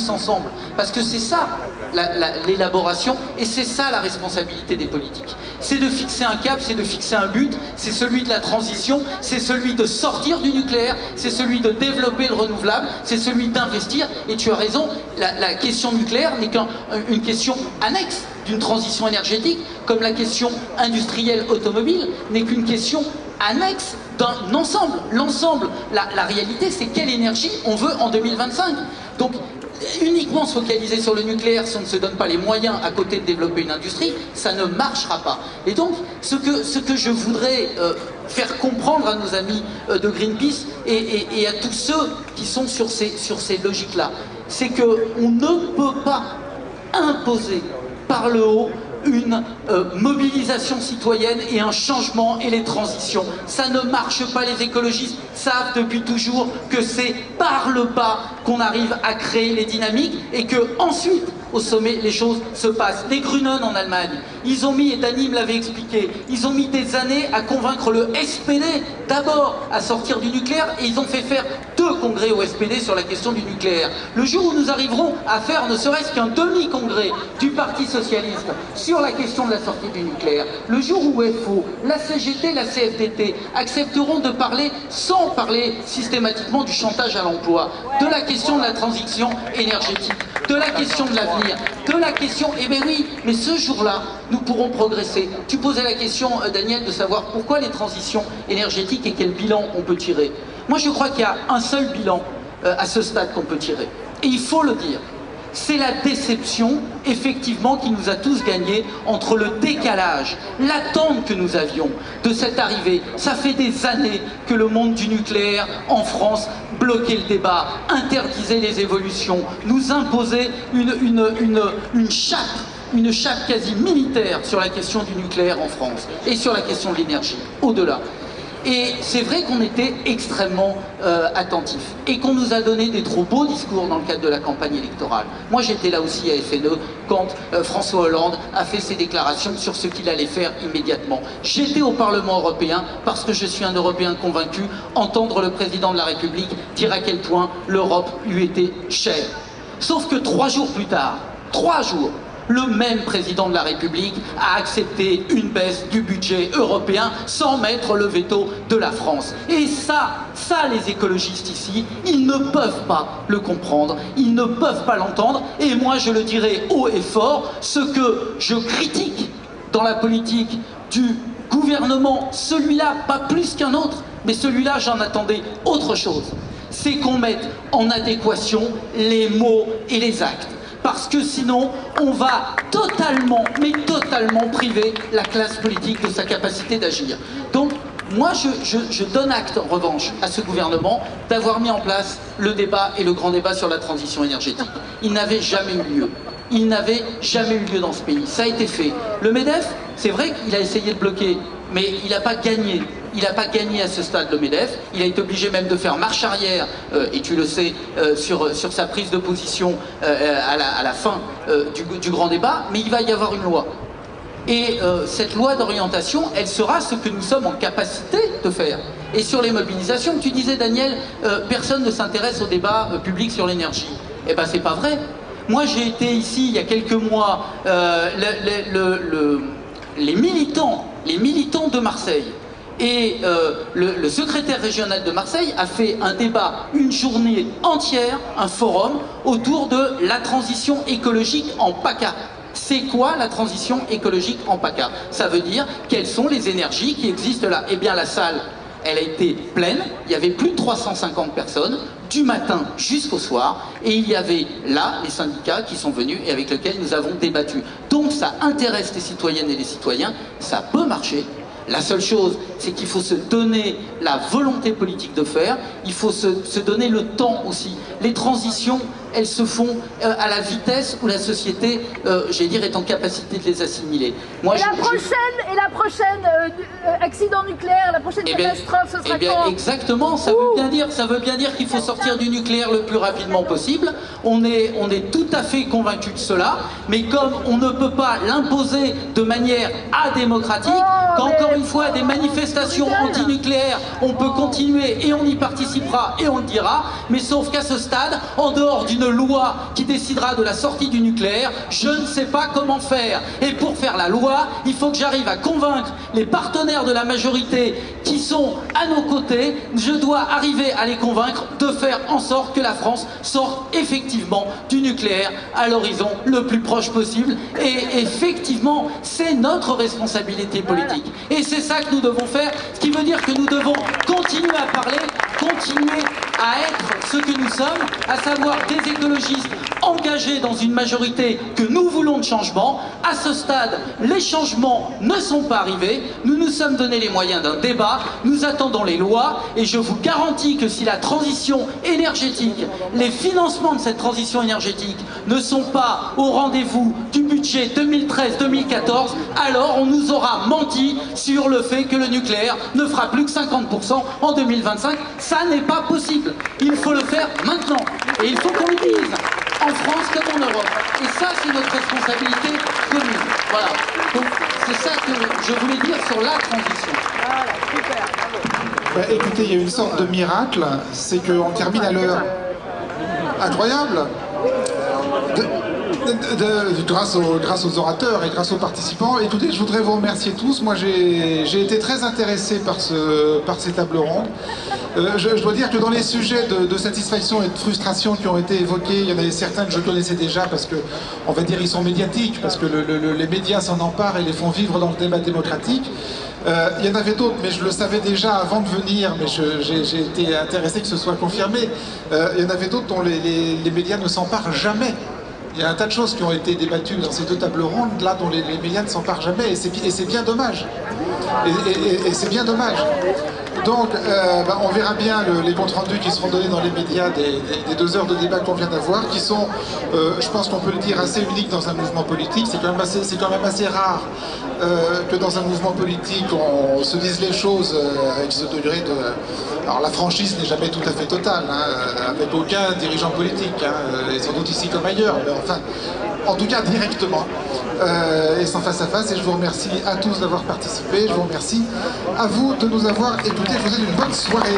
tous ensemble. Parce que c'est ça l'élaboration, et c'est ça la responsabilité des politiques. C'est de fixer un cap, c'est de fixer un but, c'est celui de la transition, c'est celui de sortir du nucléaire, c'est celui de développer le renouvelable, c'est celui d'investir. Et tu as raison, la question nucléaire n'est qu'une question annexe d'une transition énergétique, comme la question industrielle automobile n'est qu'une question annexe d'un ensemble. L'ensemble, la réalité, c'est quelle énergie on veut en 2025. Donc, uniquement se focaliser sur le nucléaire si on ne se donne pas les moyens à côté de développer une industrie, ça ne marchera pas. Et donc, ce que je voudrais faire comprendre à nos amis de Greenpeace et à tous ceux qui sont sur ces logiques-là, c'est qu'on ne peut pas imposer par le haut une mobilisation citoyenne et un changement et les transitions. Ça ne marche pas, les écologistes savent depuis toujours que c'est par le bas qu'on arrive à créer les dynamiques et que ensuite, au sommet, les choses se passent. Les Grünen en Allemagne, ils ont mis, et Dany me l'avait expliqué, ils ont mis des années à convaincre le SPD d'abord à sortir du nucléaire et ils ont fait faire 2 congrès au SPD sur la question du nucléaire. Le jour où nous arriverons à faire ne serait-ce qu'un demi-congrès du Parti Socialiste sur la question de la sortie du nucléaire, le jour où FO, la CGT, la CFDT accepteront de parler sans parler systématiquement du chantage à l'emploi, de la question de la transition énergétique, de la question de l'avenir, de la question, eh bien oui, mais ce jour-là, nous pourrons progresser. Tu posais la question, Daniel, de savoir pourquoi les transitions énergétiques et quel bilan on peut tirer. Moi, je crois qu'il y a un seul bilan à ce stade qu'on peut tirer. Et il faut le dire. C'est la déception, effectivement, qui nous a tous gagnés entre le décalage, l'attente que nous avions de cette arrivée. Ça fait des années que le monde du nucléaire, en France, bloquait le débat, interdisait les évolutions, nous imposait une chape quasi militaire sur la question du nucléaire en France et sur la question de l'énergie, au-delà. Et c'est vrai qu'on était extrêmement attentifs et qu'on nous a donné des trop beaux discours dans le cadre de la campagne électorale. Moi j'étais là aussi à FNE quand François Hollande a fait ses déclarations sur ce qu'il allait faire immédiatement. J'étais au Parlement européen parce que je suis un Européen convaincu, entendre le président de la République dire à quel point l'Europe lui était chère. Sauf que 3 jours plus tard, 3 jours, le même président de la République a accepté une baisse du budget européen sans mettre le veto de la France. Et ça, les écologistes ici, ils ne peuvent pas le comprendre, ils ne peuvent pas l'entendre. Et moi, je le dirai haut et fort, ce que je critique dans la politique du gouvernement, celui-là, pas plus qu'un autre, mais celui-là, j'en attendais autre chose. C'est qu'on mette en adéquation les mots et les actes. Parce que sinon, on va totalement, mais totalement priver la classe politique de sa capacité d'agir. Donc, moi, je donne acte, en revanche, à ce gouvernement d'avoir mis en place le débat et le grand débat sur la transition énergétique. Il n'avait jamais eu lieu. Il n'avait jamais eu lieu dans ce pays. Ça a été fait. Le MEDEF, c'est vrai qu'il a essayé de bloquer, mais il n'a pas gagné. Il n'a pas gagné à ce stade, le MEDEF. Il a été obligé même de faire marche arrière, et tu le sais, sur sa prise de position à la fin du grand débat. Mais il va y avoir une loi. Et cette loi d'orientation, elle sera ce que nous sommes en capacité de faire. Et sur les mobilisations, tu disais, Daniel, personne ne s'intéresse au débat public sur l'énergie. Eh bien, c'est pas vrai. Moi, j'ai été ici, il y a quelques mois, les militants de Marseille et le secrétaire régional de Marseille a fait un débat, une journée entière, un forum autour de la transition écologique en PACA. C'est quoi la transition écologique en PACA? Ça veut dire quelles sont les énergies qui existent là. Eh bien, la salle, elle a été pleine, il y avait plus de 350 personnes, du matin jusqu'au soir, et il y avait là les syndicats qui sont venus et avec lesquels nous avons débattu. Donc ça intéresse les citoyennes et les citoyens, ça peut marcher. La seule chose, c'est qu'il faut se donner la volonté politique de faire, il faut se donner le temps aussi. Les transitions, elles se font à la vitesse où la société, j'allais dire, est en capacité de les assimiler. Moi, la prochaine accident nucléaire, la prochaine catastrophe, ce sera quand? Exactement, ça veut bien dire qu'il faut sortir du nucléaire le plus rapidement possible. On est tout à fait convaincu de cela, mais comme on ne peut pas l'imposer de manière adémocratique, qu'encore une fois, des manifestations anti-nucléaires, on peut continuer et on y participera et on le dira, mais sauf qu'à ce stade, en dehors d'une une loi qui décidera de la sortie du nucléaire. Je ne sais pas comment faire. Et pour faire la loi, il faut que j'arrive à convaincre les partenaires de la majorité qui sont à nos côtés. Je dois arriver à les convaincre de faire en sorte que la France sorte effectivement du nucléaire à l'horizon le plus proche possible. Et effectivement, c'est notre responsabilité politique. Et c'est ça que nous devons faire, ce qui veut dire que nous devons continuer à parler, continuer à être ce que nous sommes, à savoir des écologistes engagés dans une majorité que nous voulons de changement. À ce stade, les changements ne sont pas arrivés. Nous nous sommes donné les moyens d'un débat. Nous attendons les lois et je vous garantis que si la transition énergétique, les financements de cette transition énergétique ne sont pas au rendez-vous du budget 2013-2014, alors on nous aura menti sur le fait que le nucléaire ne fera plus que 50% en 2025. Ça n'est pas possible. Il faut le faire maintenant. Et il faut qu'on le dise, en France comme en Europe. Et ça, c'est notre responsabilité commune. Voilà. Donc, c'est ça que je voulais dire sur la transition. Voilà, super, bravo. Bah, écoutez, il y a une sorte de miracle, c'est qu'on termine à l'heure. Incroyable! Grâce aux orateurs et grâce aux participants. Écoutez, je voudrais vous remercier tous. Moi, j'ai été très intéressé par ces tables rondes. Je dois dire que dans les sujets de satisfaction et de frustration qui ont été évoqués, il y en avait certains que je connaissais déjà parce que, on va dire, ils sont médiatiques, parce que les médias s'en emparent et les font vivre dans le débat démocratique. Il y en avait d'autres, mais je le savais déjà avant de venir, mais j'ai été intéressé que ce soit confirmé. Il y en avait d'autres dont les médias ne s'emparent jamais. Il y a un tas de choses qui ont été débattues dans ces deux tables rondes, là, dont les médias ne s'emparent jamais, et c'est bien dommage. Et c'est bien dommage. Donc, on verra bien les comptes rendus qui seront donnés dans les médias des 2 heures de débat qu'on vient d'avoir, qui sont, je pense qu'on peut le dire, assez uniques dans un mouvement politique. C'est quand même assez rare que dans un mouvement politique, on se dise les choses avec ce degré de... Alors, la franchise n'est jamais tout à fait totale, hein, avec aucun dirigeant politique, hein, et sans doute ici comme ailleurs, mais enfin, en tout cas directement. Et sans face à face, et je vous remercie à tous d'avoir participé, je vous remercie à vous de nous avoir écoutés, je vous souhaite une bonne soirée.